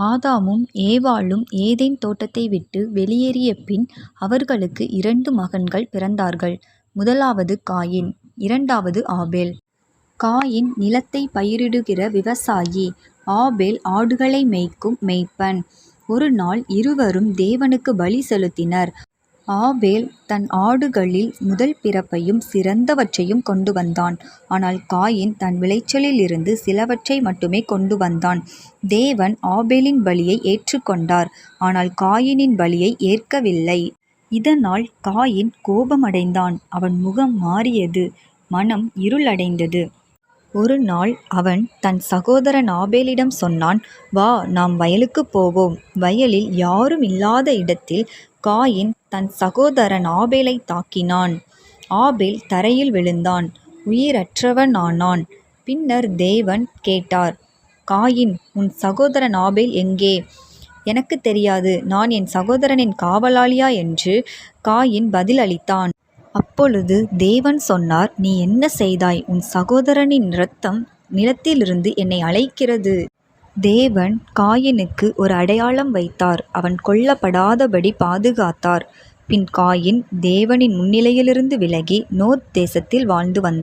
ஆதாமும் ஏவாளும் ஏதேன் தோட்டத்தை விட்டு வெளியேறிய பின் அவர்களுக்கு 2 மகன்கள் பிறந்தார்கள். முதலாவது காயின், இரண்டாவது ஆபேல். காயின் நிலத்தை பயிரிடுகிற விவசாயி, ஆபேல் ஆடுகளை மேய்க்கும் மேய்ப்பன். ஒரு நாள் இருவரும் தேவனுக்கு பலி செலுத்தினர். ஆபேல் தன் ஆடுகளில் முதல் பிறப்பையும் சிறந்தவற்றையும் கொண்டு வந்தான். ஆனால் காயின் தன் விளைச்சலிலிருந்து சிலவற்றை மட்டுமே கொண்டு வந்தான். தேவன் ஆபேலின் பலியை ஏற்றுக்கொண்டார், ஆனால் காயினின் பலியை ஏற்கவில்லை. இதனால் காயின் கோபமடைந்தான். அவன் முகம் மாறியது, மனம் இருளடைந்தது. ஒரு நாள் அவன் தன் சகோதரன் ஆபேலிடம் சொன்னான், வா, நாம் வயலுக்குப் போவோம். வயலில் யாரும் இல்லாத இடத்தில் காயின் தன் சகோதரன் ஆபேலை தாக்கினான். ஆபேல் தரையில் விழுந்தான், உயிரற்றவனானான். பின்னர் தேவன் கேட்டார், காயின், உன் சகோதரன் ஆபேல் எங்கே? எனக்கு தெரியாது, நான் என் சகோதரனின் காவலாளியா என்று காயின் பதில் அளித்தான். அப்பொழுது தேவன் சொன்னார், நீ என்ன செய்தாய்? உன் சகோதரனின் இரத்தம் நிலத்திலிருந்து என்னை அழைக்கிறது. தேவன் காயினுக்கு ஒரு அடையாளம் வைத்தார். அவன் கொல்லப்படாதபடி பாதுகாத்தார். பின் காயின் தேவனின் முன்னிலையிலிருந்து விலகி நோத் தேசத்தில் வாழ்ந்து வந்தான்.